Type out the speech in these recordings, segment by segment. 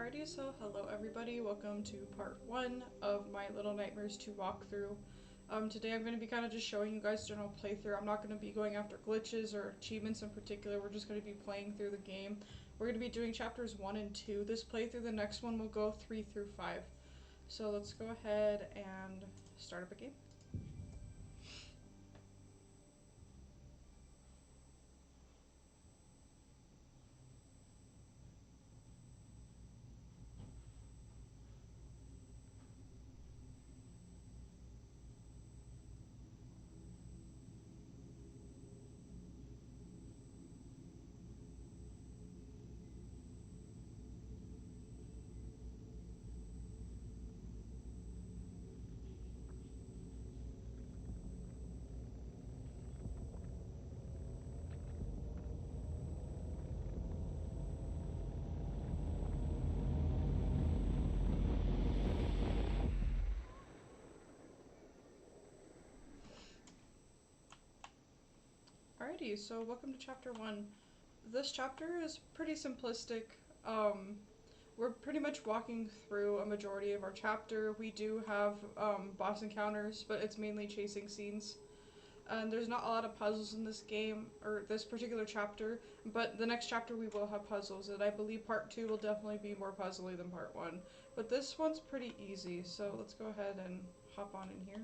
Alrighty, so hello everybody, welcome to part 1 of my Little Nightmares 2 walkthrough. Today I'm going to be kind of just showing you guys general playthrough. I'm not going to be going after glitches or achievements in particular, we're just going to be playing through the game. We're going to be doing chapters 1 and 2 this playthrough, the next one will go 3 through 5. So let's go ahead and start up a game. Alrighty, so welcome to chapter 1. This chapter is pretty simplistic. We're pretty much walking through a majority of our chapter. We do have boss encounters, but it's mainly chasing scenes. And there's not a lot of puzzles in this game, or this particular chapter, but the next chapter we will have puzzles, and I believe part 2 will definitely be more puzzly than part 1. But this one's pretty easy, so let's go ahead and hop on in here.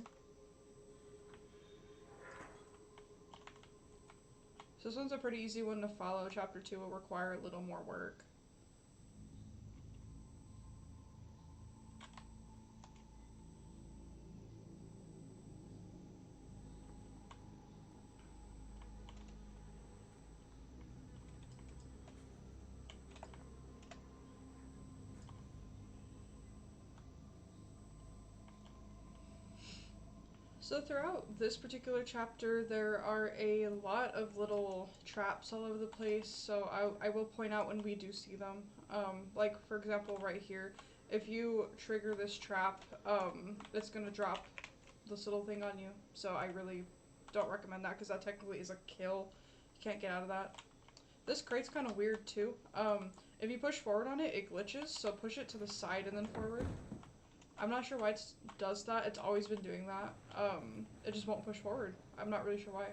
So this one's a pretty easy one to follow. Chapter 2 will require a little more work. So throughout this particular chapter, there are a lot of little traps all over the place, so I will point out when we do see them. Like, for example, right here, if you trigger this trap, it's going to drop this little thing on you, so I really don't recommend that, because that technically is a kill. You can't get out of that. This crate's kind of weird, too. If you push forward on it, it glitches, so push it to the side and then forward. I'm not sure why it does that. It's always been doing that. It just won't push forward. I'm not really sure why.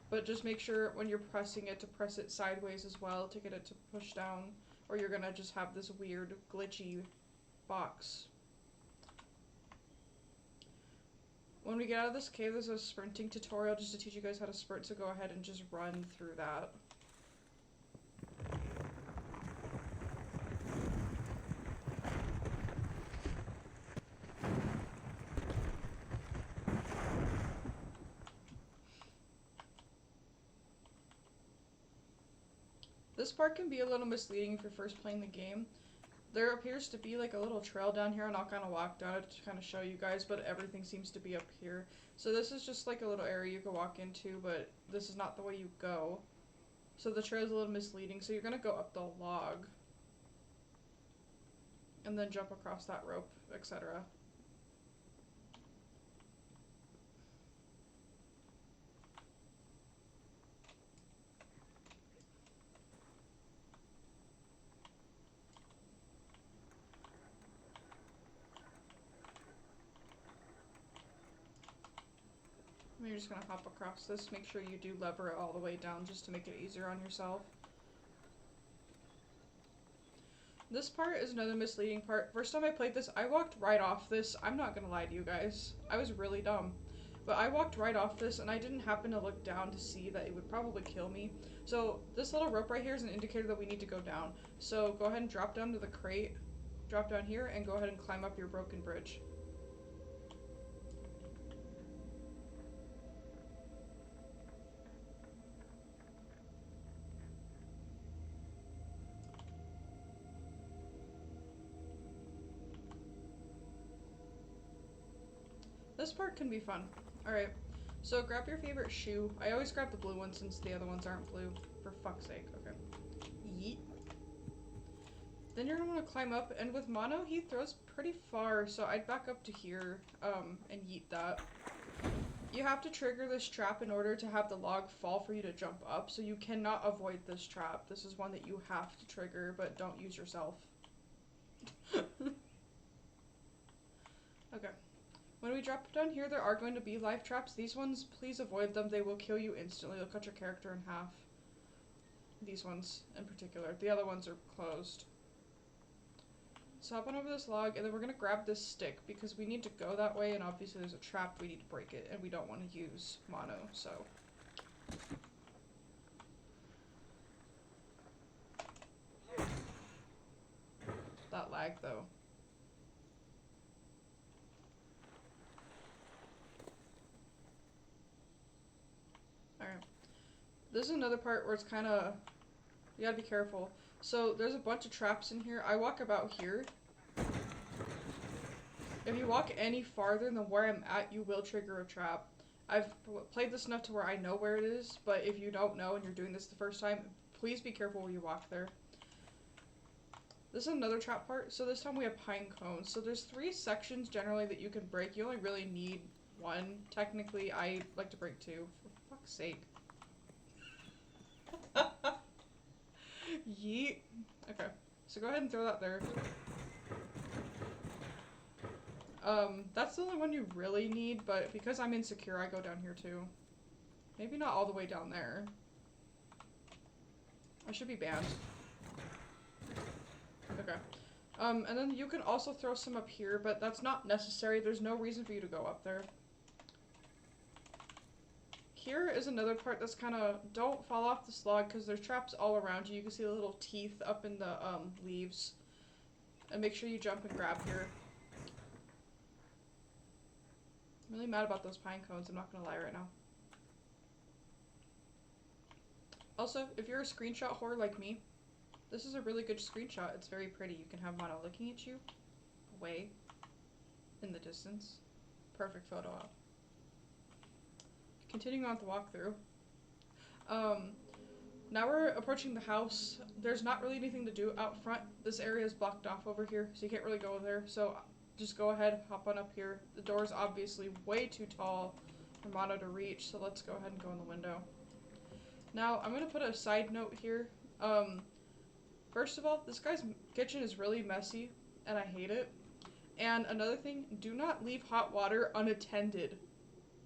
But just make sure when you're pressing it to press it sideways as well to get it to push down, or you're gonna just have this weird glitchy box. When we get out of this cave, there's a sprinting tutorial just to teach you guys how to sprint, so go ahead and just run through that. This part can be a little misleading if you're first playing the game. There appears to be like a little trail down here, and I'll kind of walk down it to kind of show you guys, but everything seems to be up here. So this is just like a little area you can walk into, but this is not the way you go. So the trail is a little misleading, so you're going to go up the log, and then jump across that rope, etc. You're just going to hop across this. Make sure you do lever it all the way down just to make it easier on yourself. This part is another misleading part. First time I played this, I walked right off this. I'm not gonna lie to you guys. I was really dumb. But I walked right off this, and I didn't happen to look down to see that it would probably kill me. So this little rope right here is an indicator that we need to go down. So go ahead and drop down to the crate. Drop down here, and go ahead and climb up your broken bridge. This part can be fun. Alright, so grab your favorite shoe. I always grab the blue one since the other ones aren't blue. For fuck's sake. Okay. Yeet. Then you're gonna want to climb up, and with mono, he throws pretty far, so I'd back up to here, and yeet that. You have to trigger this trap in order to have the log fall for you to jump up, so you cannot avoid this trap. This is one that you have to trigger, but don't use yourself. Okay. When we drop down here, there are going to be life traps. These ones, please avoid them. They will kill you instantly. They'll cut your character in half. These ones in particular. The other ones are closed. So hop on over this log, and then we're going to grab this stick because we need to go that way, and obviously there's a trap. We need to break it, and we don't want to use mono, so... That lag, though. Alright. This is another part where it's kind of... You gotta be careful. So, there's a bunch of traps in here. I walk about here. If you walk any farther than where I'm at, you will trigger a trap. I've played this enough to where I know where it is, but if you don't know and you're doing this the first time, please be careful where you walk there. This is another trap part. So this time we have pine cones. So there's 3 sections generally that you can break. You only really need 1. Technically, I like to break 2. For fuck's sake. Yeet. Okay. So go ahead and throw that there. That's the only one you really need, but because I'm insecure, I go down here too. Maybe not all the way down there. I should be banned. Okay. And then you can also throw some up here, but that's not necessary. There's no reason for you to go up there. Here is another part that's kind of, don't fall off this log because there's traps all around you. You can see the little teeth up in the leaves. And make sure you jump and grab here. I'm really mad about those pine cones, I'm not gonna lie right now. Also, if you're a screenshot whore like me, this is a really good screenshot. It's very pretty. You can have Mono looking at you, away, in the distance. Perfect photo op. Continuing on with the walkthrough. Now we're approaching the house. There's not really anything to do out front. This area is blocked off over here, so you can't really go there. So just go ahead, hop on up here. The door is obviously way too tall for Mono to reach, so let's go ahead and go in the window. Now, I'm going to put a side note here. First of all, this guy's kitchen is really messy, and I hate it. And another thing, do not leave hot water unattended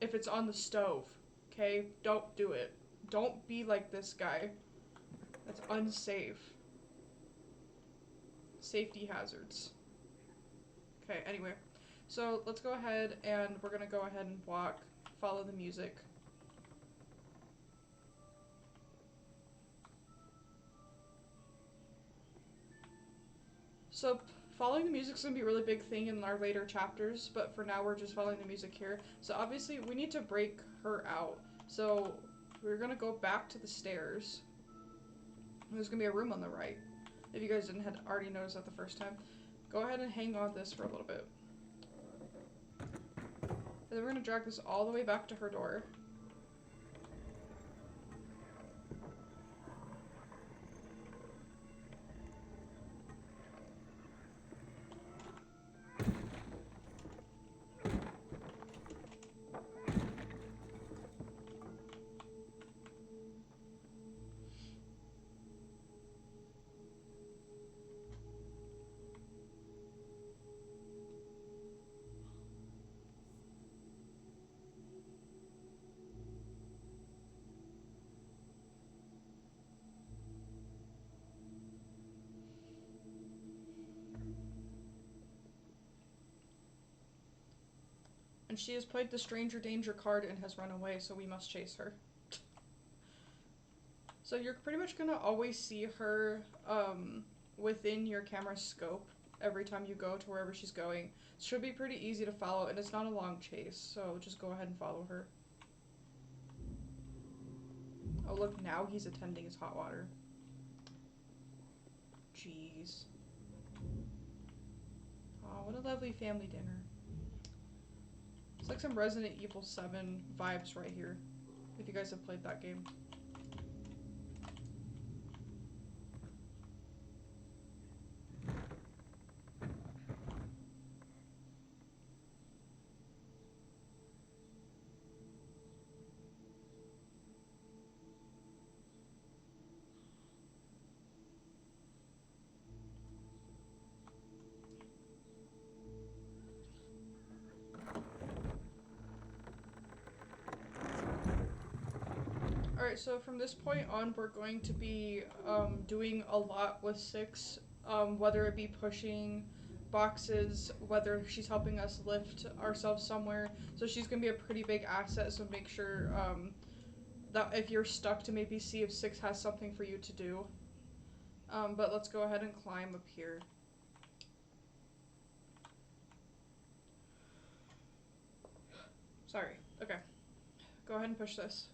if it's on the stove, okay? Don't do it. Don't be like this guy. That's unsafe. Safety hazards. Okay, anyway. So, let's go ahead, and we're gonna go ahead and walk, follow the music. So, following the music is going to be a really big thing in our later chapters, but for now we're just following the music here. So obviously we need to break her out. So we're going to go back to the stairs. There's going to be a room on the right. If you guys didn't had already noticed that the first time. Go ahead and hang on this for a little bit. And then we're going to drag this all the way back to her door. And she has played the stranger danger card and has run away, so we must chase her. So you're pretty much gonna always see her within your camera's scope every time you go to wherever she's going. It should be pretty easy to follow, and it's not a long chase, so just go ahead and follow her. Oh look, now he's attending his hot water. Jeez. Oh, what a lovely family dinner. It's like some Resident Evil 7 vibes right here, if you guys have played that game. Alright, so from this point on, we're going to be doing a lot with 6, whether it be pushing boxes, whether she's helping us lift ourselves somewhere. So she's going to be a pretty big asset, so make sure that if you're stuck to maybe see if 6 has something for you to do. But let's go ahead and climb up here. Sorry. Okay. Go ahead and push this.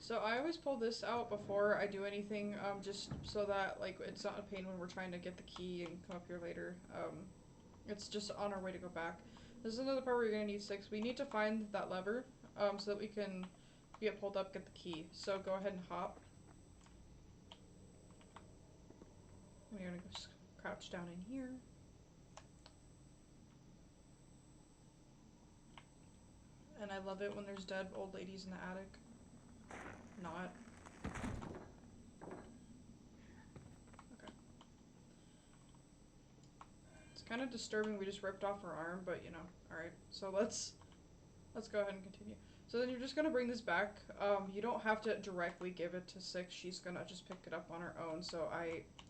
So I always pull this out before I do anything, just so that like it's not a pain when we're trying to get the key and come up here later. It's just on our way to go back. This is another part where you're gonna need 6. We need to find that lever, so that we can get pulled up, get the key. So go ahead and hop. We're gonna just crouch down in here. And I love it when there's dead old ladies in the attic. Not. Okay. It's kind of disturbing we just ripped off her arm, but you know, alright. So let's go ahead and continue. So then you're just gonna bring this back. You don't have to directly give it to 6. She's gonna just pick it up on her own. So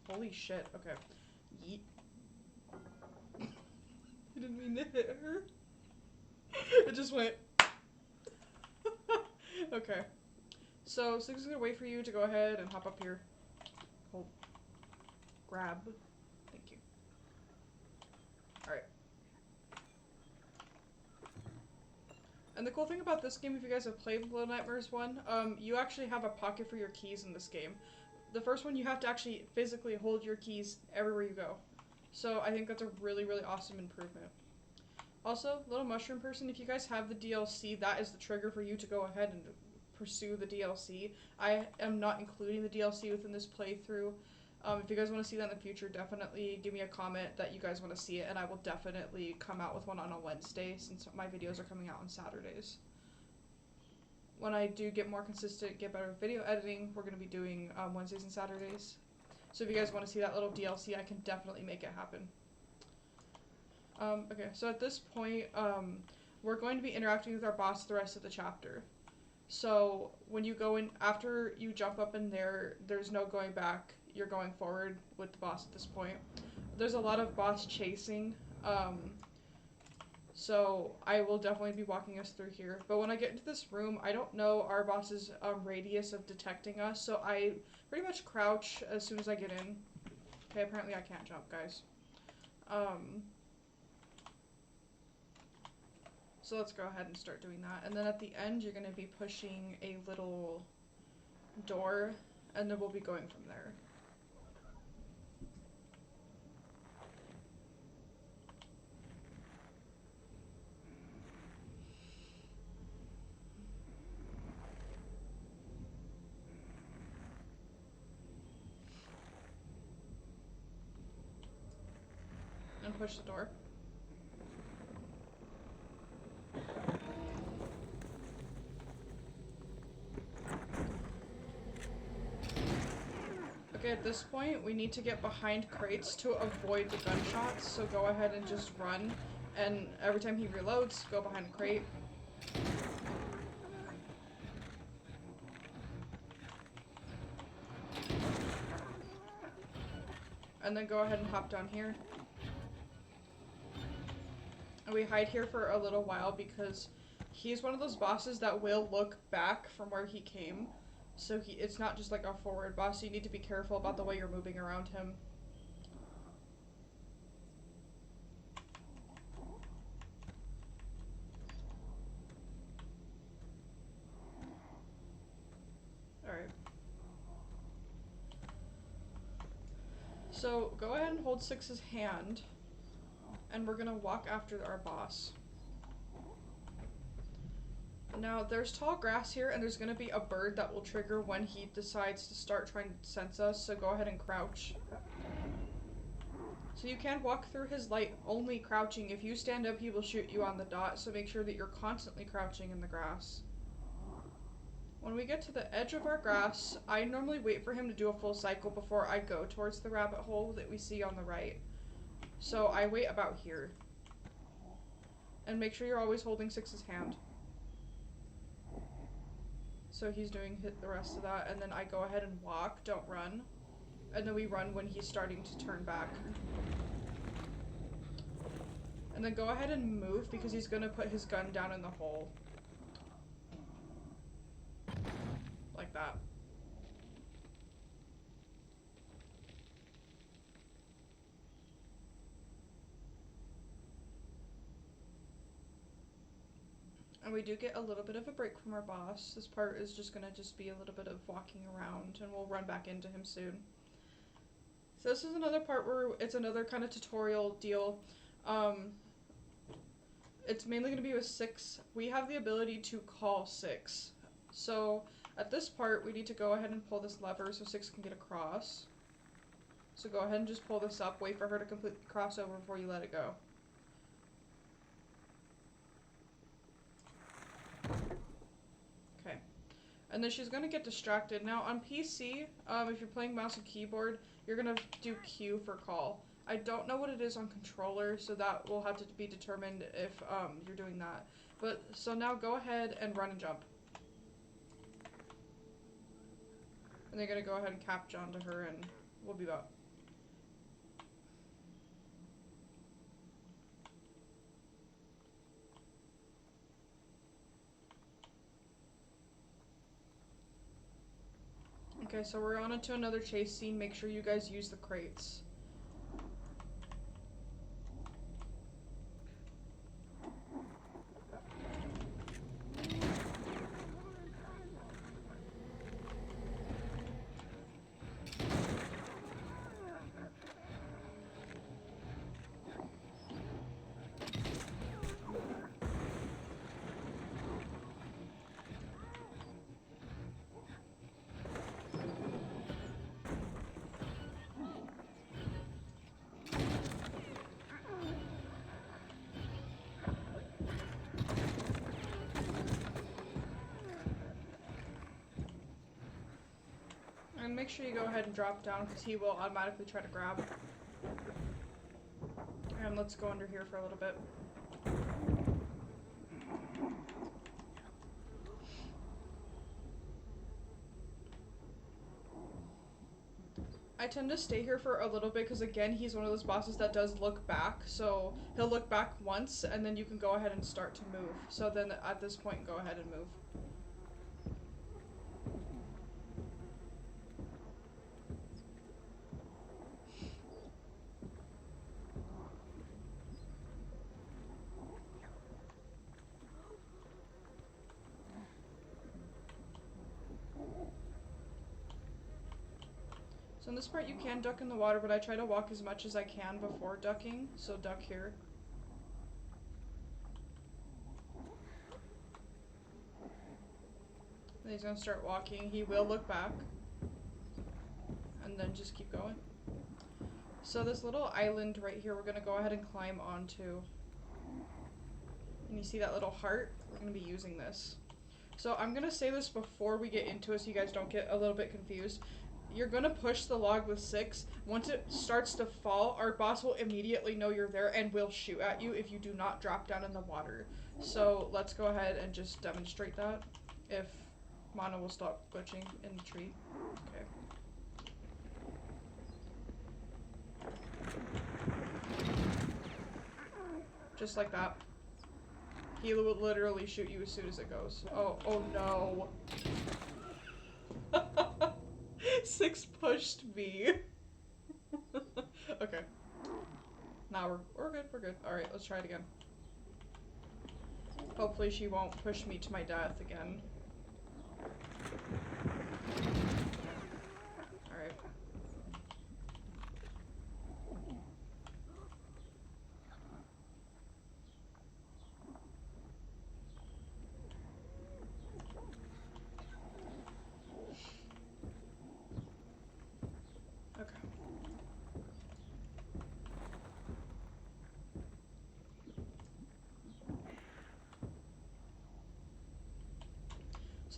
holy shit. Okay. Yeet. I didn't mean to hit her. It just went. Okay. So 6 is gonna wait for you to go ahead and hop up here. Hold. Grab. Thank you. Alright. And the cool thing about this game, if you guys have played Little Nightmares 1, you actually have a pocket for your keys in this game. The first one, you have to actually physically hold your keys everywhere you go. So I think that's a really, really awesome improvement. Also, Little Mushroom Person, if you guys have the DLC, that is the trigger for you to go ahead and pursue the DLC. I am not including the DLC within this playthrough. If you guys want to see that in the future, definitely give me a comment that you guys want to see it, and I will definitely come out with one on a Wednesday, since my videos are coming out on Saturdays. When I do get more consistent, get better with video editing, we're going to be doing Wednesdays and Saturdays. So if you guys want to see that little DLC, I can definitely make it happen. Okay, so at this point, we're going to be interacting with our boss the rest of the chapter. So when you go in, after you jump up in there, there's no going back. You're going forward with the boss at this point. There's a lot of boss chasing, so I will definitely be walking us through here. But when I get into this room, I don't know our boss's radius of detecting us, so I pretty much crouch as soon as I get in. Okay, apparently I can't jump, guys. So let's go ahead and start doing that. And then at the end, you're going to be pushing a little door, and then we'll be going from there. And push the door. Okay, at this point, we need to get behind crates to avoid the gunshots, so go ahead and just run, and every time he reloads, go behind a crate. And then go ahead and hop down here. And we hide here for a little while because he's one of those bosses that will look back from where he came. So it's not just like a forward boss, so you need to be careful about the way you're moving around him. Alright. So go ahead and hold 6's hand, and we're gonna walk after our boss. Now, there's tall grass here, and there's going to be a bird that will trigger when he decides to start trying to sense us, so go ahead and crouch. So you can walk through his light only crouching. If you stand up, he will shoot you on the dot, so make sure that you're constantly crouching in the grass. When we get to the edge of our grass, I normally wait for him to do a full cycle before I go towards the rabbit hole that we see on the right. So I wait about here. And make sure you're always holding Six's hand. So he's doing the rest of that, and then I go ahead and walk, don't run. And then we run when he's starting to turn back. And then go ahead and move because he's gonna put his gun down in the hole. Like that. And we do get a little bit of a break from our boss. This part is just gonna be a little bit of walking around, and we'll run back into him soon. So this is another part where it's another kind of tutorial deal. It's mainly gonna be with Six. We have the ability to call Six. So at this part, we need to go ahead and pull this lever so Six can get across. So go ahead and just pull this up, wait for her to completely cross over before you let it go. Okay. And then she's gonna get distracted. Now on PC, if you're playing mouse and keyboard, you're gonna do Q for call. I don't know what it is on controller, so that will have to be determined if you're doing that. But so now go ahead and run and jump. And they're gonna go ahead and capture onto her, and we'll be about. Okay, so we're on to another chase scene. Make sure you guys use the crates. And make sure you go ahead and drop down because he will automatically try to grab. And let's go under here for a little bit. I tend to stay here for a little bit because again, he's one of those bosses that does look back. So he'll look back once and then you can go ahead and start to move. So then at this point, go ahead and move. So in this part you can duck in the water, but I try to walk as much as I can before ducking, so duck here. Then he's gonna start walking, he will look back, and then just keep going. So this little island right here we're gonna go ahead and climb onto. And you see that little heart? We're gonna be using this. So I'm gonna say this before we get into it so you guys don't get a little bit confused. You're gonna push the log with 6. Once it starts to fall, our boss will immediately know you're there and will shoot at you if you do not drop down in the water. So let's go ahead and just demonstrate that. If Mono will stop glitching in the tree. Okay. Just like that. He will literally shoot you as soon as it goes. Oh no. 6 pushed me. Okay. Now we're good. Alright, let's try it again. Hopefully she won't push me to my death again. Alright.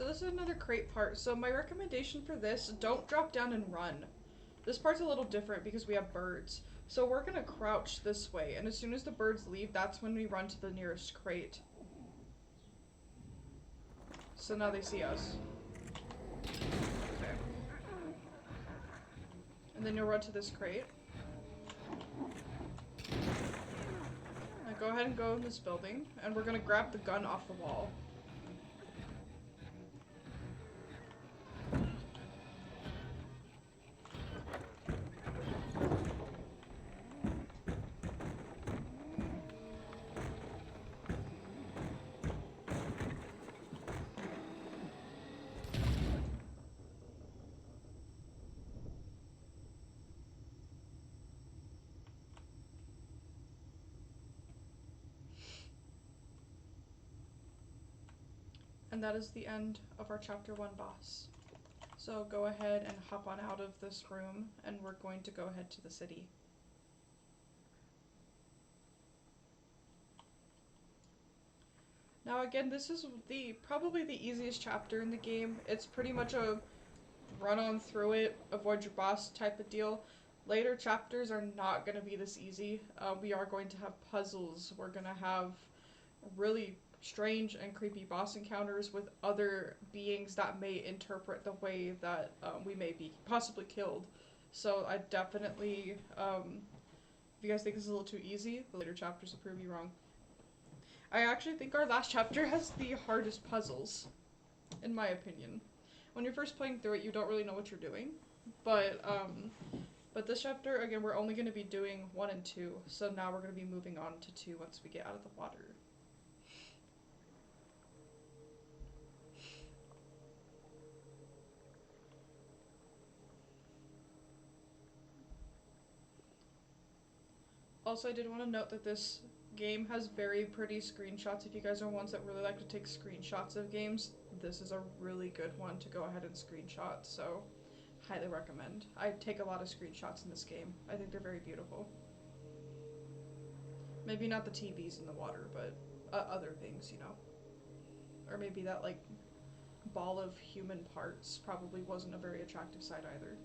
So this is another crate part. So my recommendation for this, don't drop down and run. This part's a little different because we have birds. So we're gonna crouch this way, and as soon as the birds leave, that's when we run to the nearest crate. So now they see us. Okay. And then you'll run to this crate. Now go ahead and go in this building, and we're gonna grab the gun off the wall. And that is the end of our chapter 1 boss. So go ahead and hop on out of this room, and we're going to go ahead to the city. Now again, this is probably the easiest chapter in the game. It's pretty much a run on through it, avoid your boss type of deal. Later chapters are not going to be this easy. We are going to have puzzles. We're going to have really strange and creepy boss encounters with other beings that may interpret the way that we may be possibly killed. So I definitely, if you guys think this is a little too easy, the later chapters will prove you wrong. I actually think our last chapter has the hardest puzzles, in my opinion. When you're first playing through it, you don't really know what you're doing, but this chapter, again, we're only going to be doing 1 and 2, so now we're going to be moving on to 2 once we get out of the water. Also, I did want to note that this game has very pretty screenshots. If you guys are ones that really like to take screenshots of games, this is a really good one to go ahead and screenshot, so highly recommend. I take a lot of screenshots in this game. I think they're very beautiful. Maybe not the TVs in the water, but other things, you know. Or maybe that, like, ball of human parts probably wasn't a very attractive sight either.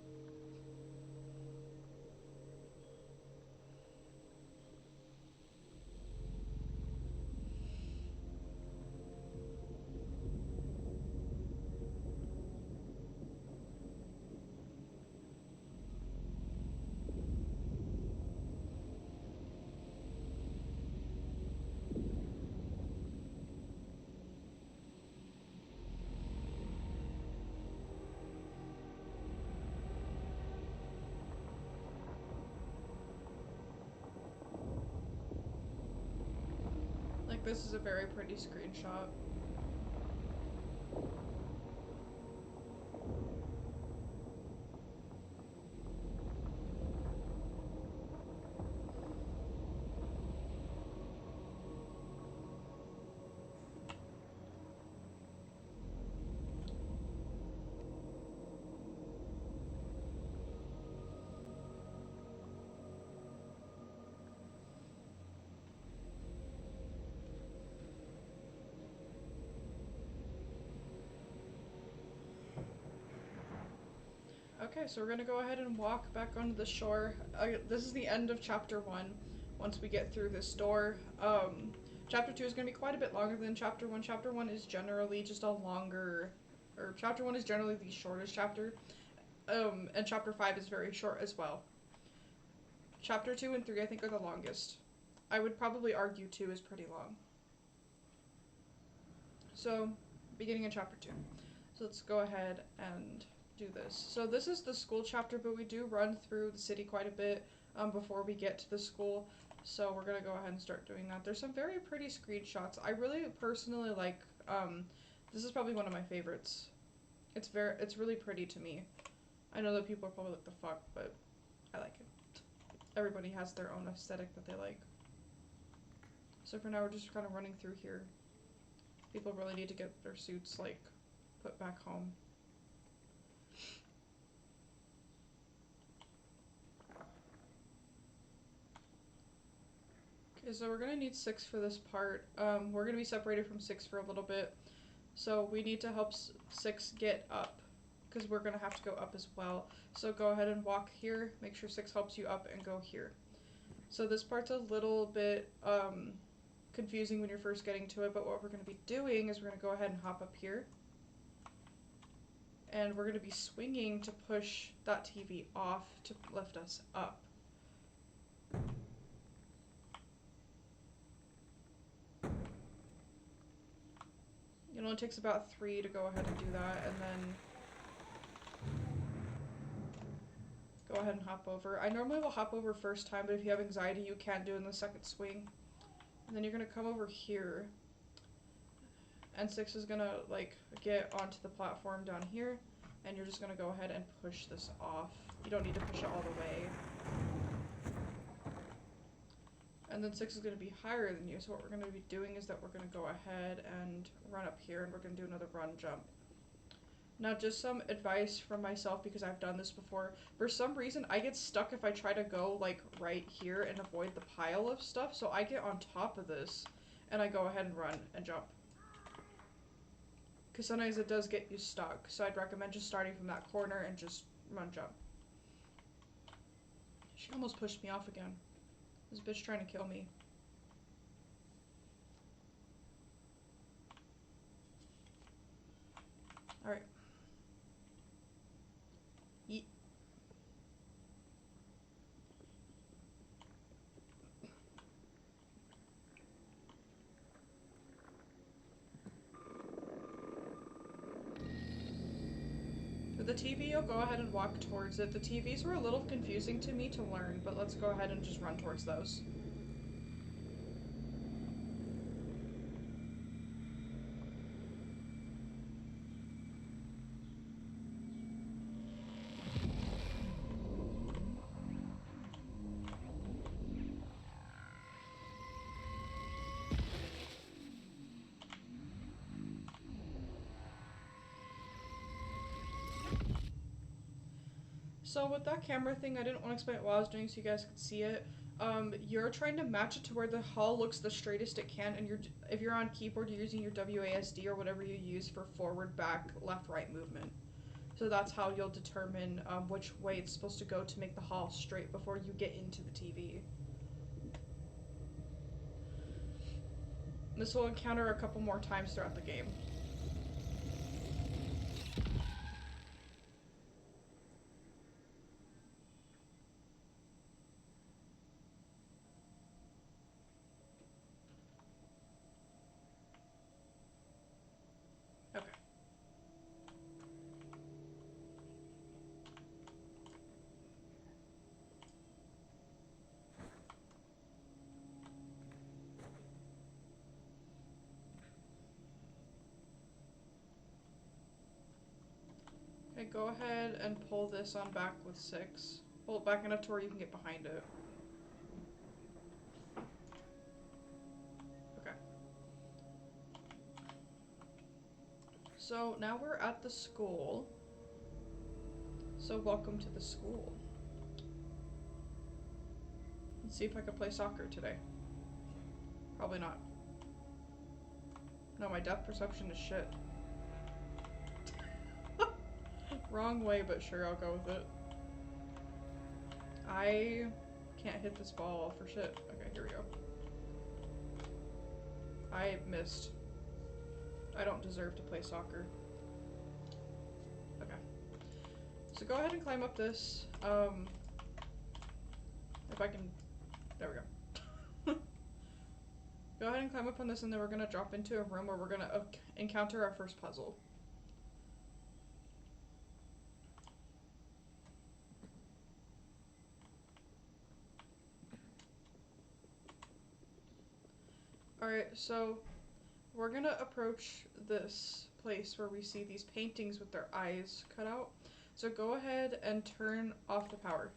Like, this is a very pretty screenshot. Okay, so we're gonna go ahead and walk back onto the shore. This is the end of chapter 1. Once we get through this door, chapter 2 is gonna be quite a bit longer than chapter 1. Chapter 1 is generally just a longer, or chapter 1 is generally the shortest chapter, and chapter 5 is very short as well. Chapter 2 and 3 I think are the longest. I would probably argue 2 is pretty long. So, beginning of chapter 2. So let's go ahead and do this. So this is the school chapter, but we do run through the city quite a bit before we get to the school. So we're gonna go ahead and start doing that. There's some very pretty screenshots. I really personally like, this is probably one of my favorites. It's really pretty to me. I know that people are probably like, the fuck, but I like it. Everybody has their own aesthetic that they like. So for now we're just kind of running through here. People really need to get their suits, like, put back home. Okay, so we're gonna need 6 for this part. We're gonna be separated from 6 for a little bit. So we need to help 6 get up, because we're gonna have to go up as well. So go ahead and walk here, make sure 6 helps you up, and go here. So this part's a little bit confusing when you're first getting to it, but what we're gonna be doing is we're gonna go ahead and hop up here. And we're gonna be swinging to push that TV off to lift us up. It only takes about 3 to go ahead and do that, and then go ahead and hop over. I normally will hop over first time, but if you have anxiety, you can't do it in the second swing. And then you're gonna come over here, and 6 is gonna like get onto the platform down here, and you're just gonna go ahead and push this off. You don't need to push it all the way. And then 6 is going to be higher than you, so what we're going to be doing is that we're going to go ahead and run up here, and we're going to do another run jump. Now, just some advice from myself, because I've done this before. For some reason, I get stuck if I try to go, like, right here and avoid the pile of stuff, so I get on top of this, and I go ahead and run and jump. Because sometimes it does get you stuck, so I'd recommend just starting from that corner and just run jump. She almost pushed me off again. This bitch trying to kill me. Alright. Yeet. With the TV, you'll go ahead and walk towards it. The TVs were a little confusing to me to learn, but let's go ahead and just run towards those. So with that camera thing, I didn't want to explain it while I was doing so you guys could see it. You're trying to match it to where the hall looks the straightest it can, and if you're on keyboard, you're using your WASD or whatever you use for forward, back, left, right movement. So that's how you'll determine which way it's supposed to go to make the hall straight before you get into the TV. This will encounter a couple more times throughout the game. Okay, go ahead and pull this on back with 6. Pull it back enough to where you can get behind it. Okay. So now we're at the school. So welcome to the school. Let's see if I can play soccer today. Probably not. No, my depth perception is shit. Wrong way, but sure, I'll go with it. I can't hit this ball for shit. Okay, here we go. I missed. I don't deserve to play soccer. Okay. So go ahead and climb up this. If I can... There we go. Go ahead and climb up on this, and then we're gonna drop into a room where we're gonna encounter our first puzzle. Alright, so we're gonna approach this place where we see these paintings with their eyes cut out. So go ahead and turn off the power.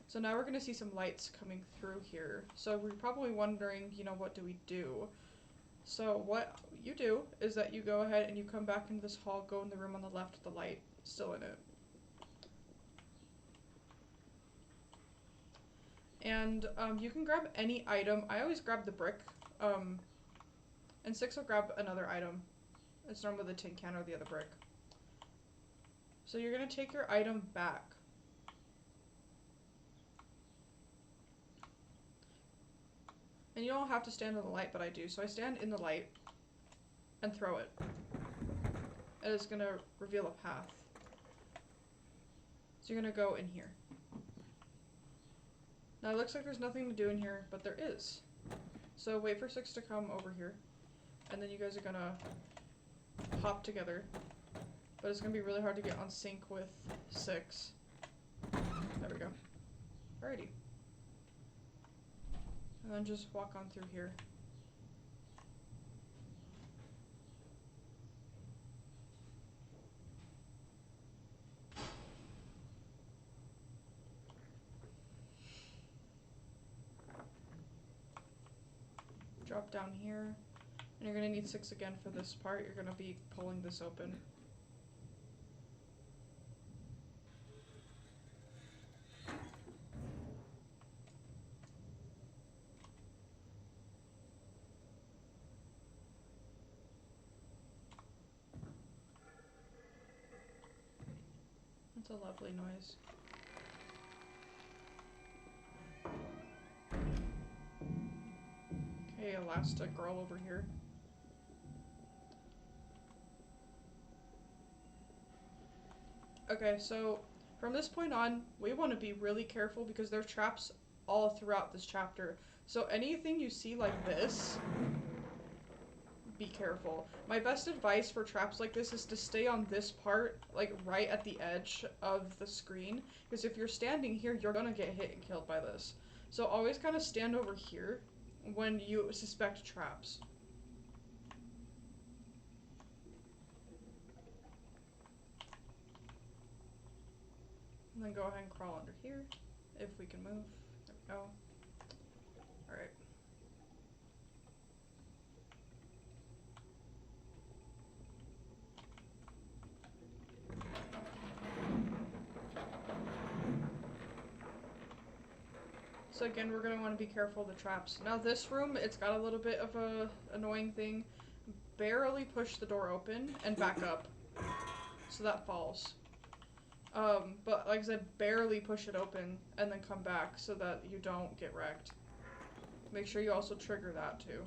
So now we're gonna see some lights coming through here. So we're probably wondering, you know, what do we do? So what you do is that you go ahead and you come back into this hall, go in the room on the left with the light still in it. And you can grab any item. I always grab the brick. And 6 will grab another item It's normally the tin can or the other brick. So you're gonna take your item back. And you don't have to stand in the light, but I do. So I stand in the light and throw it. And it's gonna reveal a path. So you're gonna go in here. Now it looks like there's nothing to do in here, but there is. So wait for 6 to come over here. And then you guys are gonna hop together. But it's gonna be really hard to get on sync with 6. There we go. Alrighty. And then just walk on through here. Drop down here. And you're gonna need 6 again for this part. You're gonna be pulling this open. It's a lovely noise. Okay, elastic girl over here. Okay, so from this point on, we want to be really careful because there are traps all throughout this chapter. So anything you see like this, be careful. My best advice for traps like this is to stay on this part, like right at the edge of the screen. Because if you're standing here, you're gonna get hit and killed by this. So always kind of stand over here when you suspect traps. And then go ahead and crawl under here, if we can move. There we go. Alright. So again, we're going to want to be careful of the traps. Now this room, it's got a little bit of a annoying thing. Barely push the door open and back up. So that falls. But like I said, barely push it open and then come back so that you don't get wrecked. Make sure you also trigger that too.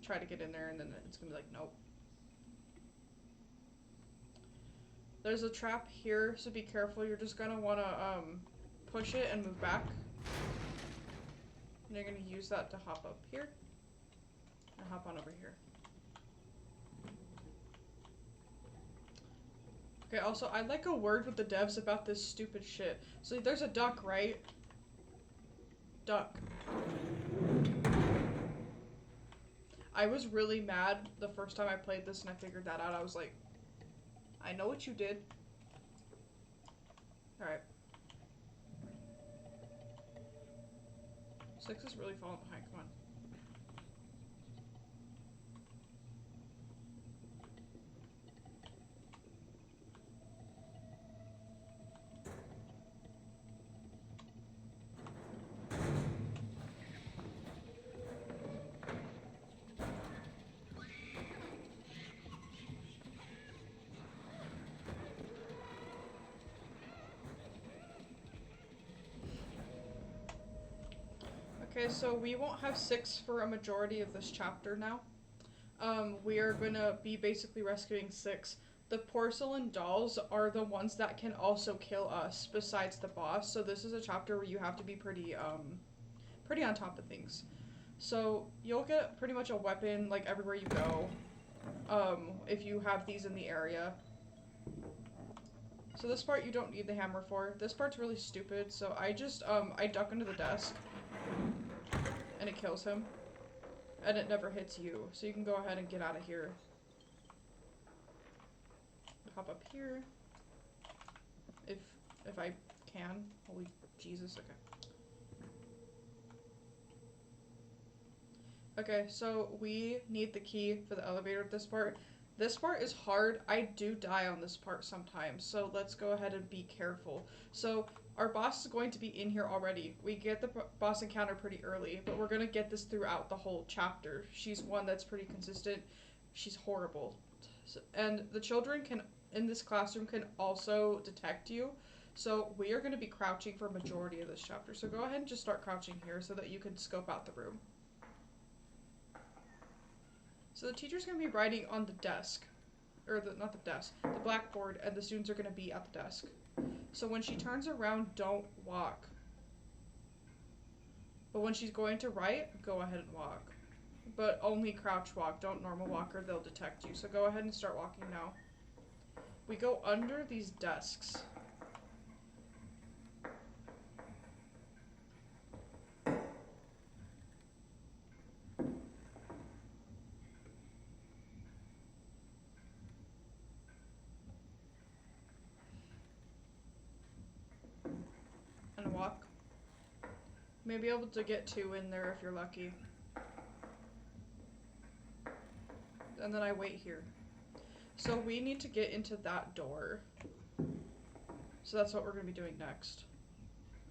Try to get in there and then it's gonna be like, nope. There's a trap here, so be careful. You're just gonna wanna push it and move back. And you're gonna use that to hop up here and hop on over here. Okay, also, I'd like a word with the devs about this stupid shit. So there's a duck, right? Duck. I was really mad the first time I played this and I figured that out. I was like, I know what you did. Alright. 6 is really falling behind, come on. Okay, so we won't have 6 for a majority of this chapter now. We are gonna be basically rescuing 6. The porcelain dolls are the ones that can also kill us besides the boss. So this is a chapter where you have to be pretty on top of things. So you'll get pretty much a weapon like everywhere you go. If you have these in the area. So this part you don't need the hammer for. This part's really stupid, so I just I duck under the desk. And it kills him. And it never hits you. So you can go ahead and get out of here. Hop up here. If I can. Holy Jesus, okay. Okay, so we need the key for the elevator at this part. This part is hard. I do die on this part sometimes, so let's go ahead and be careful. So our boss is going to be in here already. We get the boss encounter pretty early, but we're going to get this throughout the whole chapter. She's one that's pretty consistent. She's horrible. So, and the children can in this classroom can also detect you. So we are going to be crouching for a majority of this chapter. So go ahead and just start crouching here so that you can scope out the room. So the teacher's going to be writing on the desk, or not the desk, the blackboard, and the students are going to be at the desk. So when she turns around, don't walk. But when she's going to write, go ahead and walk. But only crouch walk, don't normal walk or they'll detect you. So go ahead and start walking now. We go under these desks. And walk. May be able to get 2 in there if you're lucky. And then I wait here. So we need to get into that door. So that's what we're going to be doing next.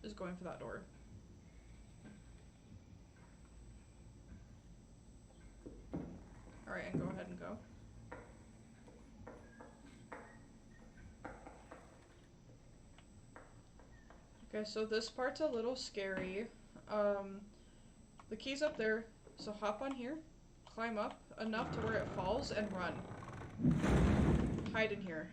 Is going for that door. Alright, and go ahead and go. Okay, so this part's a little scary. The key's up there, so hop on here, climb up enough to where it falls, and run. Hide in here.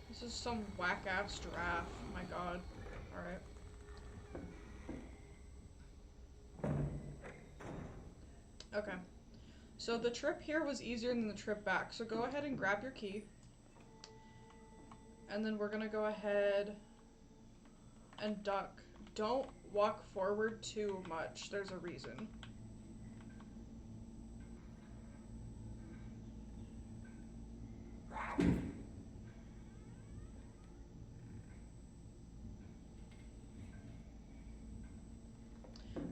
This is some whack-ass giraffe. My god. Alright. Okay. So the trip here was easier than the trip back. So go ahead and grab your key. And then we're gonna go ahead and duck. Don't walk forward too much. There's a reason.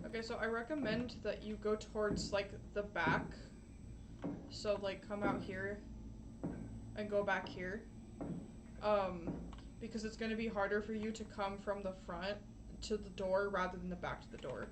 Okay, so I recommend that you go towards, like, the back. So, like, come out here and go back here. Because it's going to be harder for you to come from the front to the door rather than the back to the door.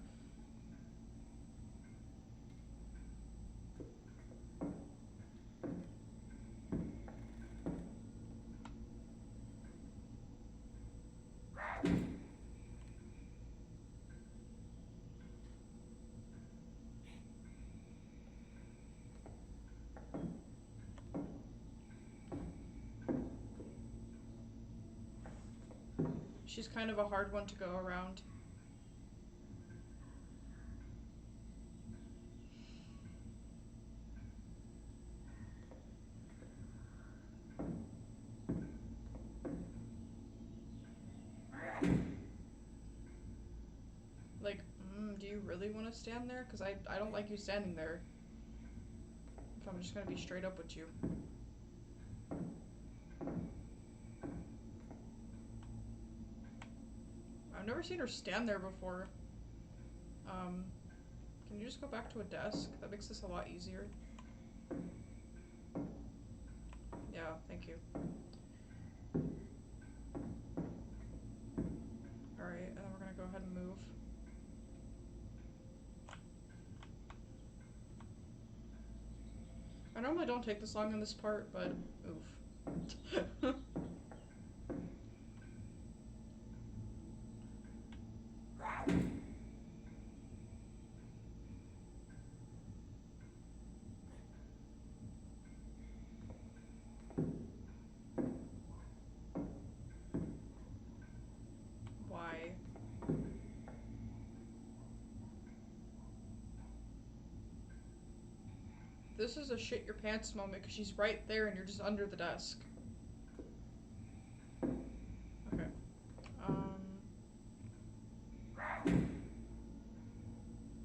She's kind of a hard one to go around. Like, do you really want to stand there? Because I don't like you standing there. So I'm just going to be straight up with you. I've never seen her stand there before. Can you just go back to a desk? That makes this a lot easier. Yeah, thank you. Alright, and then we're gonna go ahead and move. I normally don't take this long in this part, but oof. Why? This is a shit your pants moment because she's right there and you're just under the desk. Okay.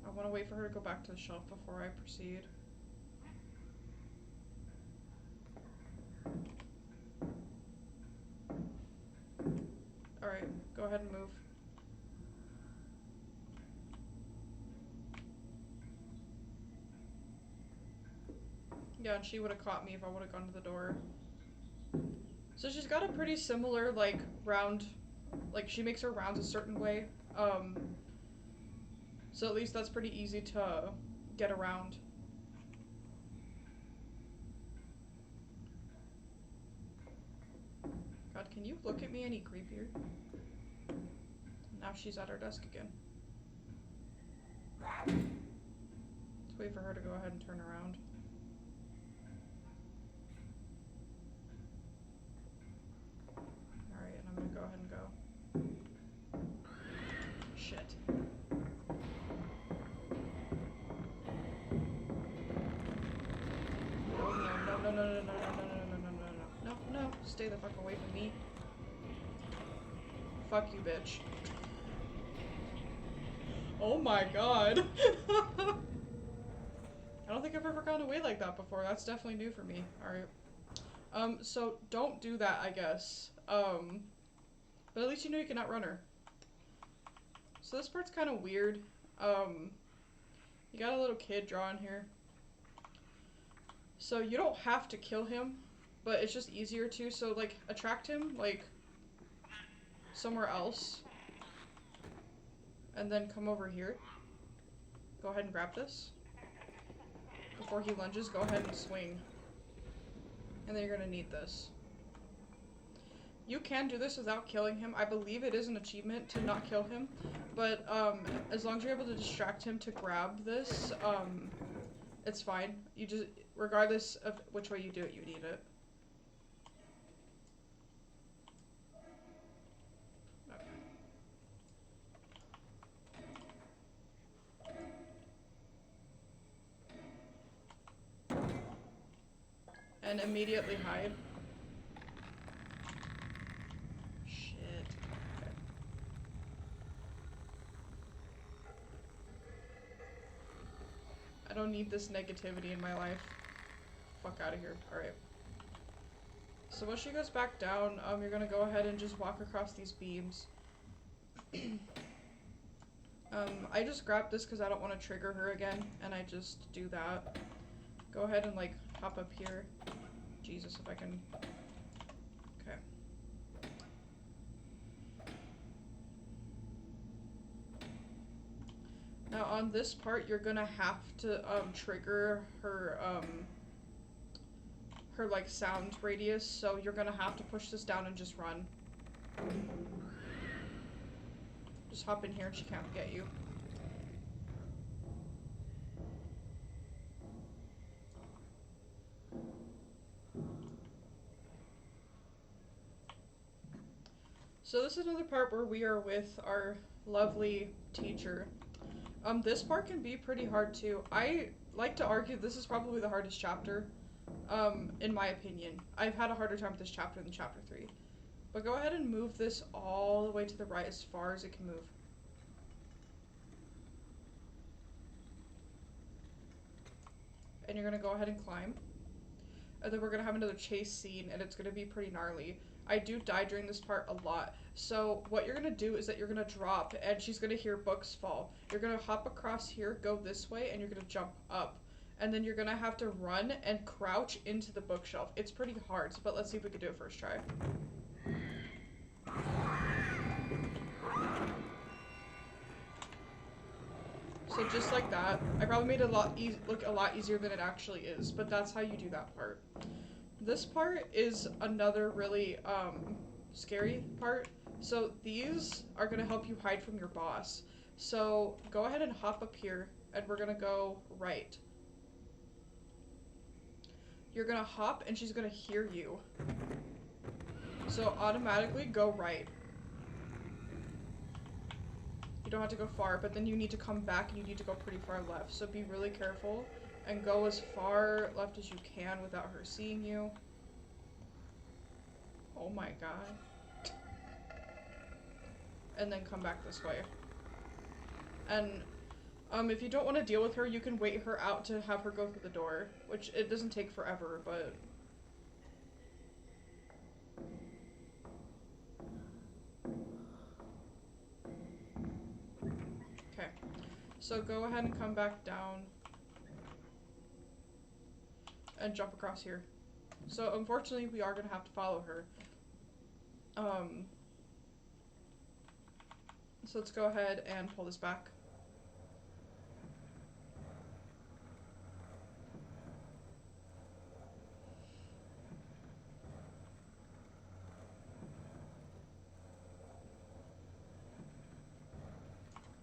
I want to wait for her to go back to the shelf before I proceed. Alright, go ahead and move. Yeah, and she would have caught me if I would have gone to the door. So she's got a pretty similar, like, round, like, she makes her rounds a certain way. So at least that's pretty easy to get around. God, can you look at me any creepier? Now she's at her desk again. Let's wait for her to go ahead and turn around. Alright, and I'm gonna go ahead and go. Shit. No, stay the fuck away from me. Fuck you, bitch. Oh my god. I don't think I've ever gone away like that before. That's definitely new for me. Alright. So don't do that, I guess. But at least you know you can outrun her. So this part's kind of weird. You got a little kid drawing here. So you don't have to kill him, but it's just easier to. So, like, attract him, like, somewhere else. And then come over here. Go ahead and grab this. Before he lunges, go ahead and swing. And then you're gonna need this. You can do this without killing him. I believe it is an achievement to not kill him. But, as long as you're able to distract him to grab this, it's fine. You just, regardless of which way you do it, you need it. Okay. And immediately hide. Shit. Okay. I don't need this negativity in my life. Fuck out of here. Alright. So once she goes back down, you're gonna go ahead and just walk across these beams. I just grabbed this because I don't want to trigger her again, and I just do that. Go ahead and, like, hop up here. Jesus, if I can... Okay. Now on this part, you're gonna have to, trigger her, her, like, sound radius, so you're gonna have to push this down and just run. Just hop in here and she can't get you. So this is another part where we are with our lovely teacher. This part can be pretty hard too. I like to argue this is probably the hardest chapter, in my opinion. I've had a harder time with this chapter than chapter 3. But go ahead and move this all the way to the right as far as it can move. And you're gonna go ahead and climb. And then we're gonna have another chase scene, and it's gonna be pretty gnarly. I do die during this part a lot. So what you're gonna do is that you're gonna drop, and she's gonna hear books fall. You're gonna hop across here, go this way, and you're gonna jump up. And then you're gonna have to run and crouch into the bookshelf. It's pretty hard, but let's see if we can do it first try. So just like that. I probably made it look a lot easier than it actually is, but that's how you do that part. This part is another really scary part. So these are gonna help you hide from your boss. So go ahead and hop up here, and we're gonna go right. You're gonna hop, and she's gonna hear you. So automatically go right. You don't have to go far, but then you need to come back and you need to go pretty far left. So be really careful and go as far left as you can without her seeing you. Oh my god. And then come back this way. And if you don't want to deal with her, you can wait her out to have her go through the door, which it doesn't take forever, but... Okay. So go ahead and come back down. and jump across here. So unfortunately, we are gonna have to follow her. So let's go ahead and pull this back.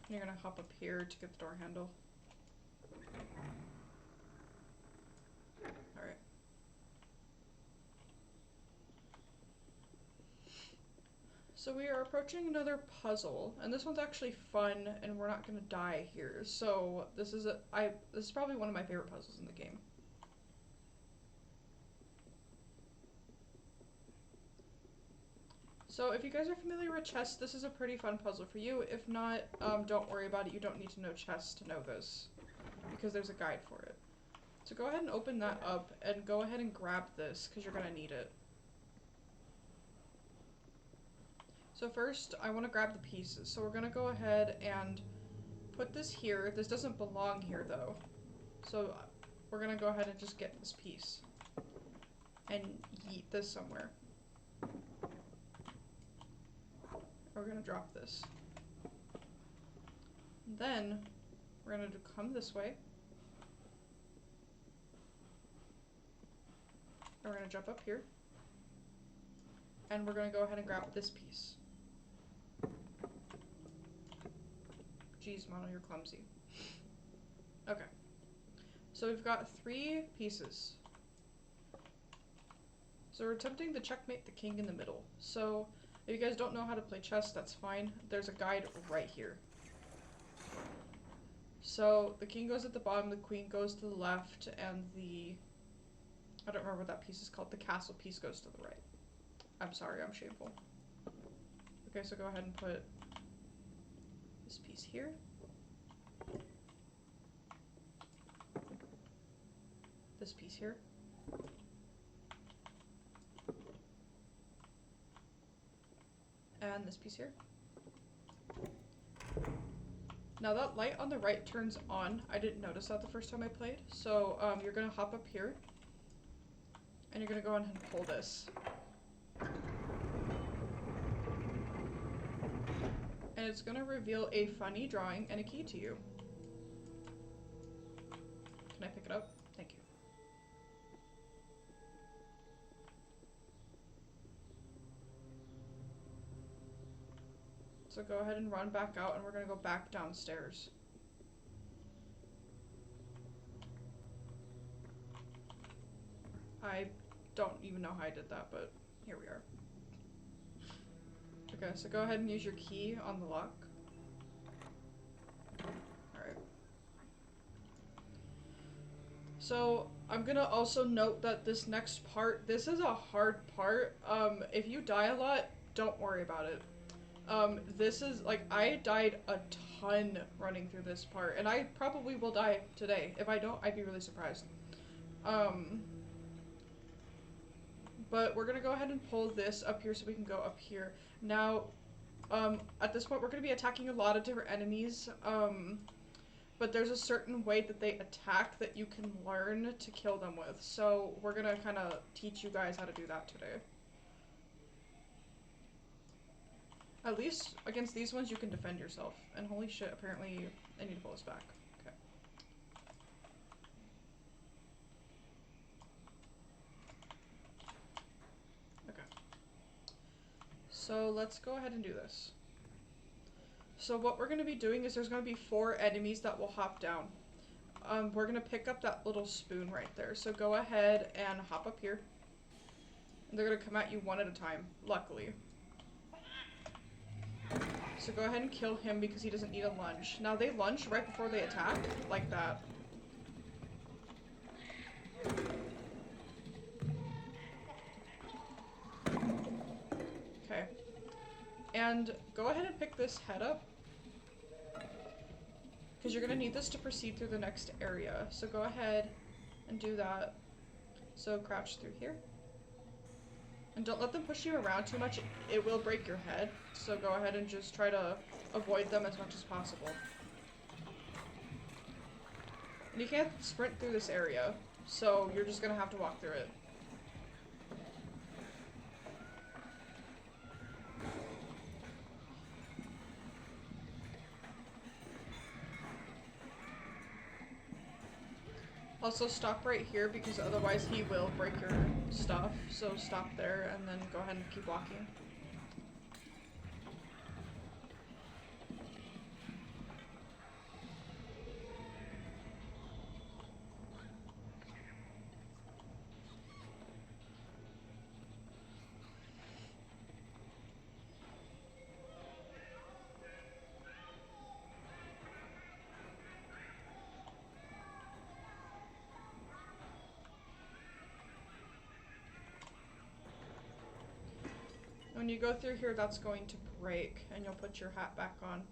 You're gonna hop up here to get the door handle. Alright. So we are approaching another puzzle, and this one's actually fun, and we're not gonna die here. So this is this is probably one of my favorite puzzles in the game. So if you guys are familiar with chess, this is a pretty fun puzzle for you. If not, don't worry about it. You don't need to know chess to know this, because there's a guide for it. So go ahead and open that up, and go ahead and grab this, because you're gonna need it. So first, I want to grab the pieces. So we're gonna go ahead and put this here. This doesn't belong here though. So we're gonna go ahead and just get this piece and yeet this somewhere. We're gonna drop this. Then we're gonna come this way. And we're gonna jump up here. And we're gonna go ahead and grab this piece. Jeez, Mono, you're clumsy. Okay. So we've got 3 pieces. So we're attempting to checkmate the king in the middle. So if you guys don't know how to play chess, that's fine. There's a guide right here. So the king goes at the bottom, the queen goes to the left, and I don't remember what that piece is called. The castle piece goes to the right. I'm sorry, I'm shameful. Okay, so go ahead and put this piece here. This piece here. And this piece here. Now that light on the right turns on. I didn't notice that the first time I played. So you're gonna hop up here. And you're gonna go ahead and pull this. And it's gonna reveal a funny drawing and a key to you. Can I pick it up? Thank you. So go ahead and run back out, and we're gonna go back downstairs. I don't even know how I did that, but here we are. Okay, so go ahead and use your key on the lock. Alright. So, I'm gonna also note that this next part, this is a hard part. If you die a lot, don't worry about it. This is, like, I died a ton running through this part, and I probably will die today. If I don't, I'd be really surprised. But we're gonna go ahead and pull this up here so we can go up here. Now, at this point, we're gonna be attacking a lot of different enemies, but there's a certain way that they attack that you can learn to kill them with. So we're gonna kind of teach you guys how to do that today. At least against these ones, you can defend yourself. And holy shit, apparently I need to pull this back. Okay. Okay. So let's go ahead and do this. So what we're going to be doing is there's going to be 4 enemies that will hop down. We're going to pick up that little spoon right there. So go ahead and hop up here. And they're going to come at you one at a time, luckily. So go ahead and kill him because he doesn't need a lunge. Now they lunge right before they attack, like that. Okay. And go ahead and pick this head up, because you're going to need this to proceed through the next area. So go ahead and do that. So crouch through here. And don't let them push you around too much. It will break your head. So go ahead and just try to avoid them as much as possible. And you can't sprint through this area. So you're just gonna have to walk through it. Also stop right here because otherwise he will break your stuff. So stop there and then go ahead and keep walking. When you go through here, that's going to break, and you'll put your hat back on.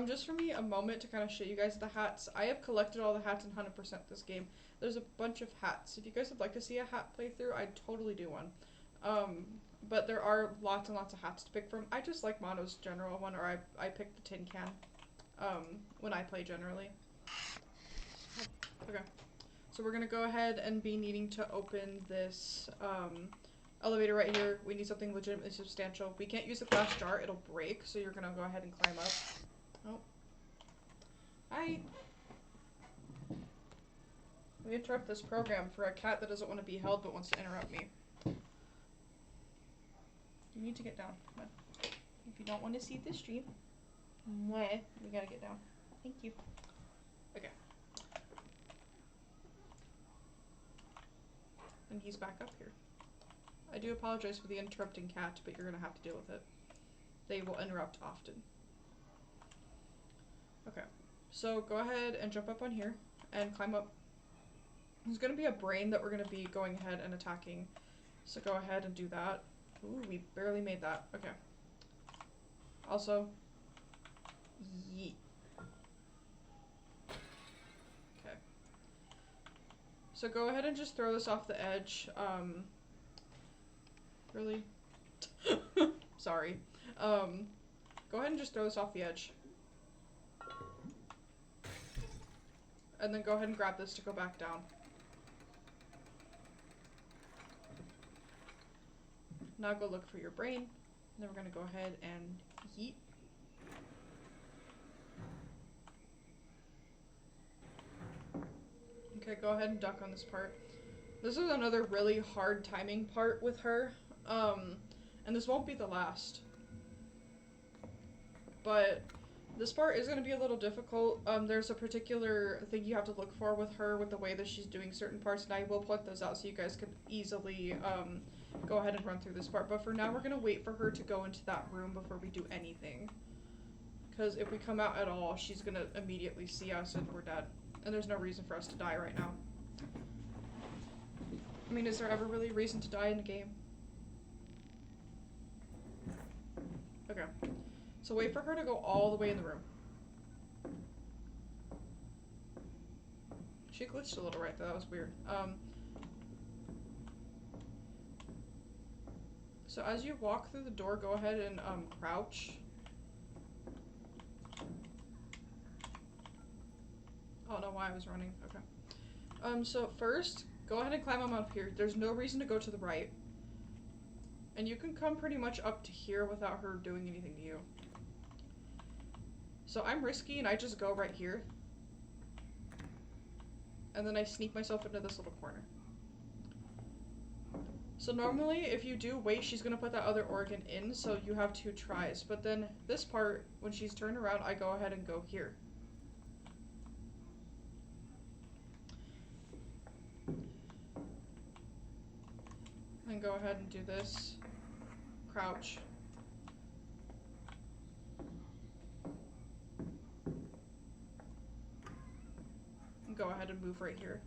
Just for me, a moment to kind of show you guys the hats. I have collected all the hats in 100% this game. There's a bunch of hats. If you guys would like to see a hat playthrough, I'd totally do one. But there are lots and lots of hats to pick from. I just like Mono's general one, or I pick the tin can when I play generally. Okay, so we're going to go ahead and be needing to open this elevator right here. We need something legitimately substantial. We can't use the glass jar, it'll break, so you're gonna go ahead and climb up. Oh. Hi! We interrupt this program for a cat that doesn't want to be held but wants to interrupt me. You need to get down. Come on. If you don't want to see the stream, you gotta get down. Thank you. Okay. And he's back up here. I do apologize for the interrupting cat, but you're gonna have to deal with it. They will interrupt often. Okay, so go ahead and jump up on here and climb up. There's gonna be a brain that we're gonna be going ahead and attacking. So go ahead and do that. Ooh, we barely made that. Okay. Also, yeet. Okay. So go ahead and just throw this off the edge. Really? Sorry. Go ahead and just throw this off the edge. And then go ahead and grab this to go back down. Now go look for your brain. And then we're gonna go ahead and yeet. Okay, go ahead and duck on this part. This is another really hard timing part with her. And this won't be the last. But this part is going to be a little difficult. There's a particular thing you have to look for with her with the way that she's doing certain parts, and I will point those out so you guys can easily go ahead and run through this part. But for now, we're going to wait for her to go into that room before we do anything. Because if we come out at all, she's going to immediately see us and we're dead. And there's no reason for us to die right now. I mean, is there ever really a reason to die in a game? Okay. So wait for her to go all the way in the room. She glitched a little right there, that was weird. So as you walk through the door, go ahead and crouch. I don't know why I was running. Okay. So first, go ahead and climb up here. There's no reason to go to the right. And you can come pretty much up to here without her doing anything to you. So I'm risky and I just go right here. And then I sneak myself into this little corner. So normally, if you do wait, she's gonna put that other organ in, so you have 2 tries. But then this part, when she's turned around, I go ahead and go here. And go ahead and do this. Crouch. And go ahead and move right here.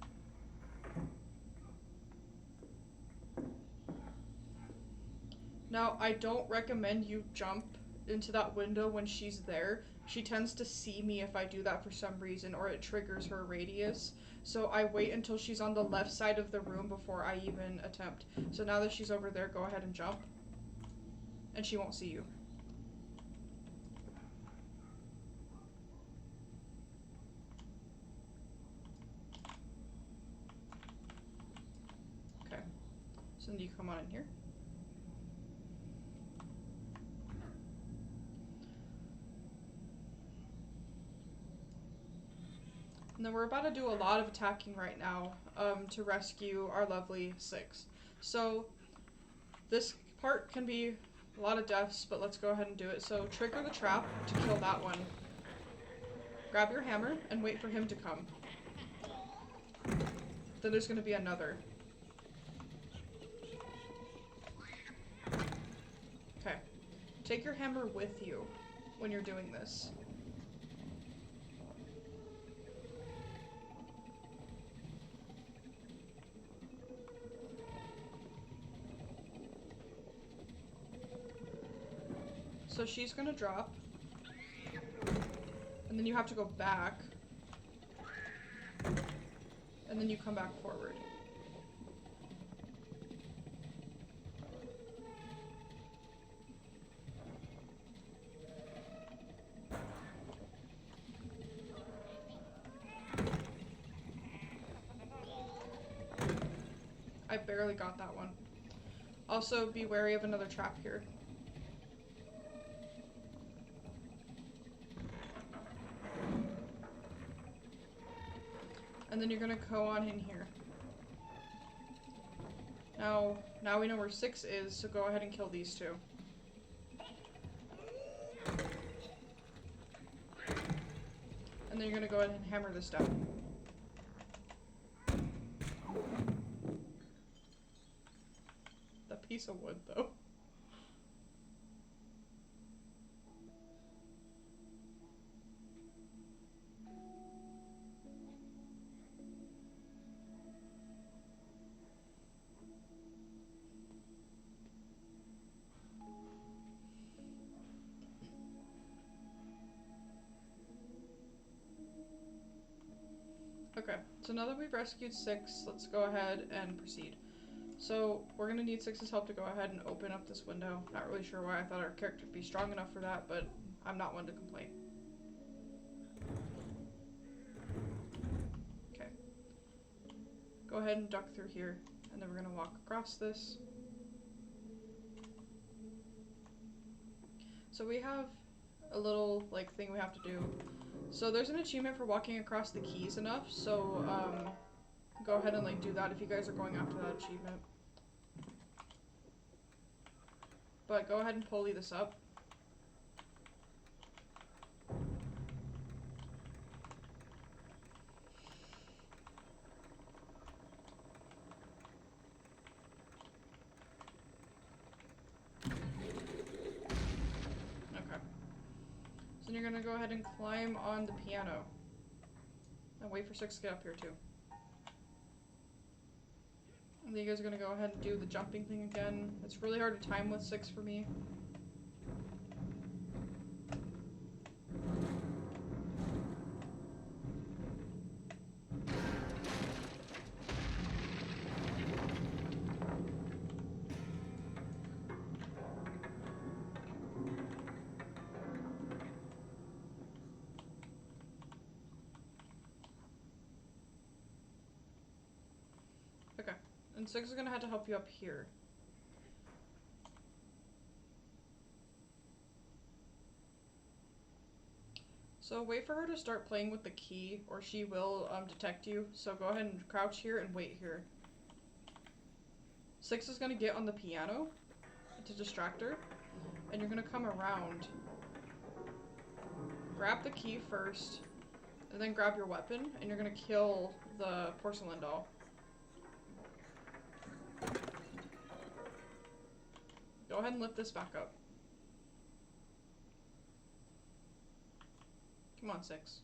Now, I don't recommend you jump into that window when she's there. She tends to see me if I do that for some reason, or it triggers her radius. So I wait until she's on the left side of the room before I even attempt. So now that she's over there, go ahead and jump. And she won't see you. So then you come on in here. And then we're about to do a lot of attacking right now to rescue our lovely 6. So this part can be a lot of deaths, but let's go ahead and do it. So trigger the trap to kill that one. Grab your hammer and wait for him to come. Then there's going to be another. Okay. Take your hammer with you when you're doing this. So she's gonna drop, and then you have to go back, and then you come back forward. I barely got that one. Also, be wary of another trap here. And then you're gonna go on in here. Now we know where 6 is, so go ahead and kill these 2. And then you're gonna go ahead and hammer this down. That piece of wood, though. Okay, so now that we've rescued 6, let's go ahead and proceed. So, we're gonna need 6's help to go ahead and open up this window. Not really sure why I thought our character would be strong enough for that, but I'm not one to complain. Okay. Go ahead and duck through here, and then we're gonna walk across this. So we have a little, like, thing we have to do. So there's an achievement for walking across the keys enough, so go ahead and like do that if you guys are going after that achievement. But go ahead and pulley this up. Then you're gonna go ahead and climb on the piano. And wait for 6 to get up here too. And then you guys are gonna go ahead and do the jumping thing again. It's really hard to time with 6 for me. Okay, and 6 is gonna have to help you up here. So wait for her to start playing with the key, or she will detect you. So go ahead and crouch here and wait here. 6 is gonna get on the piano to distract her, and you're gonna come around. Grab the key first, and then grab your weapon, and you're gonna kill the porcelain doll. Go ahead and lift this back up. Come on, 6.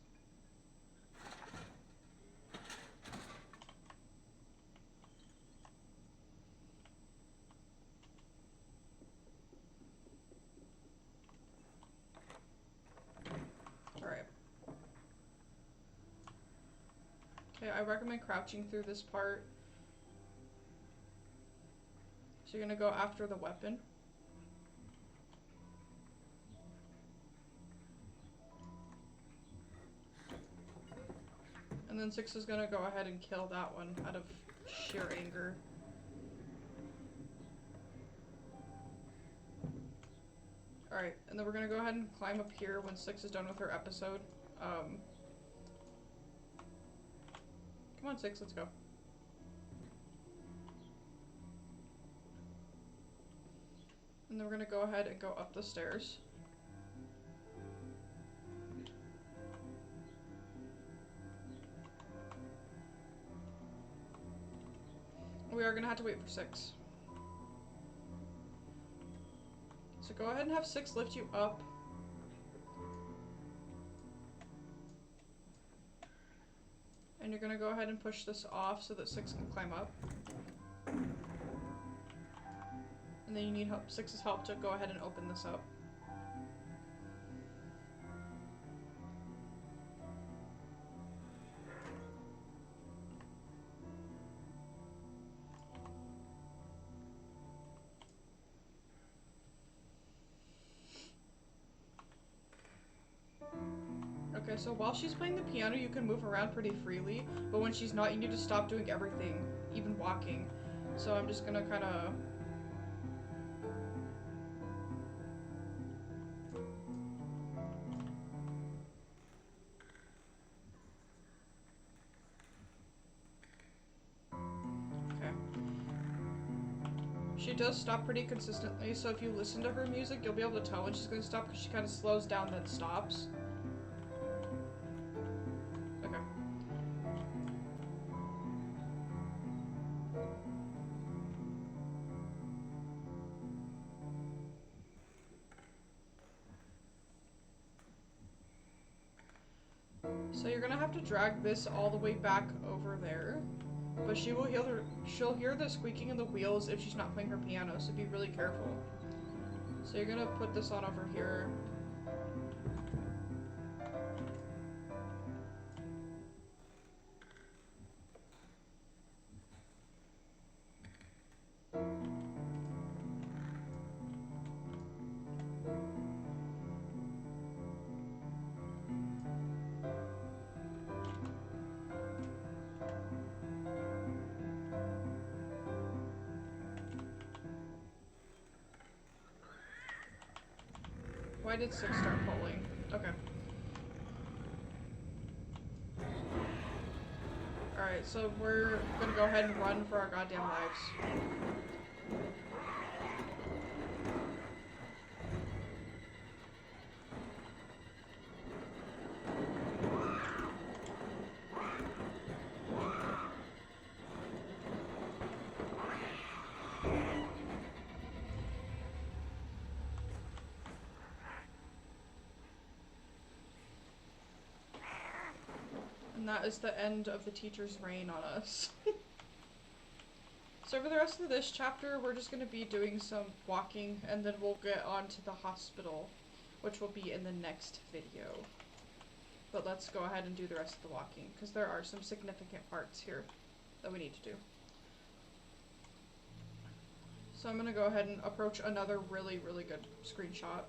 Alright. Okay, I recommend crouching through this part. So you're gonna go after the weapon. And then 6 is gonna go ahead and kill that one out of sheer anger. Alright, and then we're gonna go ahead and climb up here when 6 is done with her episode. Come on, 6, let's go. And then we're gonna go ahead and go up the stairs. We are gonna have to wait for 6. So go ahead and have 6 lift you up. And you're gonna go ahead and push this off so that 6 can climb up. And then you need help, 6's help to go ahead and open this up. Okay, so while she's playing the piano, you can move around pretty freely, but when she's not, you need to stop doing everything, even walking. So I'm just gonna kind of... Okay. She does stop pretty consistently, so if you listen to her music, you'll be able to tell when she's gonna stop, because she kind of slows down then stops. So you're gonna have to drag this all the way back over there, but she'll hear the squeaking of the wheels if she's not playing her piano, so be really careful. So you're gonna put this on over here. Why did 6 start pulling? Okay. Alright, so we're gonna go ahead and run for our goddamn lives. And that is the end of the teacher's reign on us. So for the rest of this chapter, we're just going to be doing some walking, and then we'll get on to the hospital, which will be in the next video. But let's go ahead and do the rest of the walking, because there are some significant parts here that we need to do. So I'm going to go ahead and approach another really, really good screenshot.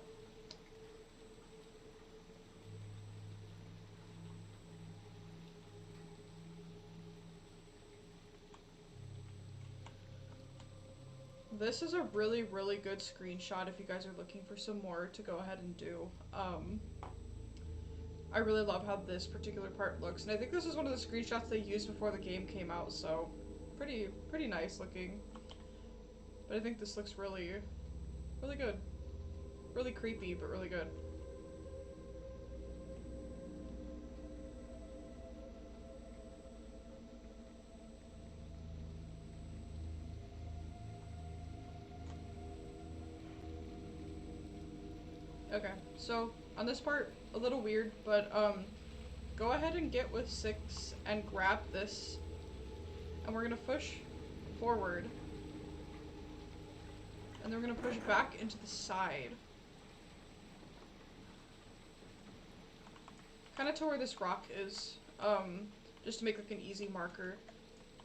This is a really, really good screenshot if you guys are looking for some more to go ahead and do. I really love how this particular part looks, and I think this is one of the screenshots they used before the game came out, so pretty nice looking. But I think this looks really, really good. Really creepy, but really good. Okay, so on this part, a little weird, but go ahead and get with 6 and grab this, and we're gonna push forward, and then we're gonna push back into the side, kind of to where this rock is, just to make like an easy marker,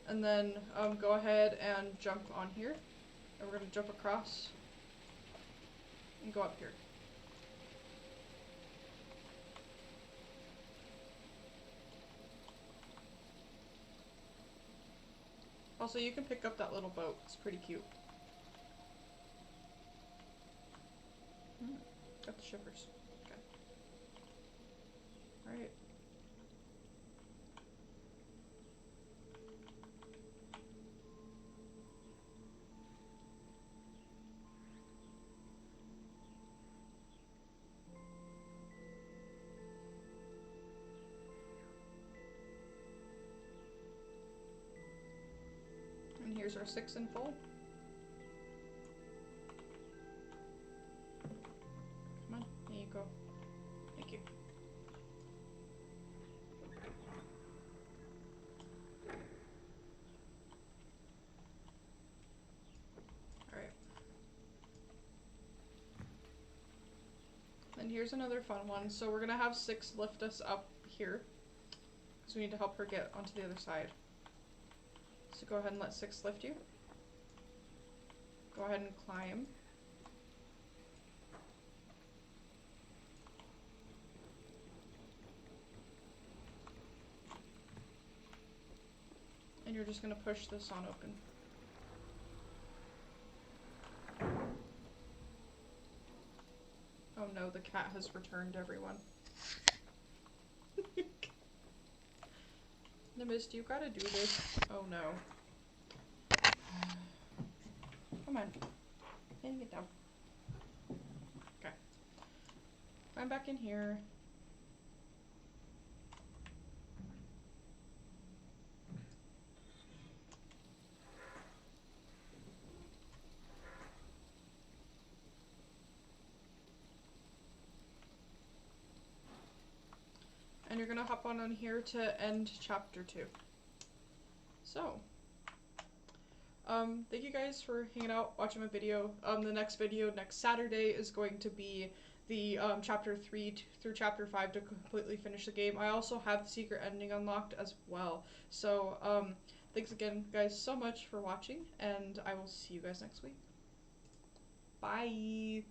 and then go ahead and jump on here, and we're gonna jump across and go up here. Also, you can pick up that little boat. It's pretty cute. Shivers. Okay. Alright. And here's our 6 in full. Come on, there you go. Thank you. Alright. And here's another fun one. So we're gonna have 6 lift us up here, because we need to help her get onto the other side. So go ahead and let 6 lift you. Go ahead and climb. And you're just gonna push this on open. Oh no, the cat has returned, everyone. Nimbus, you gotta do this. Oh no. Come on. Can get down. Okay. I'm back in here. And you're gonna hop on here to end chapter 2. So, thank you guys for hanging out, watching my video. The next video, next Saturday, is going to be the chapter 3 through chapter 5 to completely finish the game. I also have the secret ending unlocked as well. So, thanks again, guys, so much for watching, and I will see you guys next week. Bye!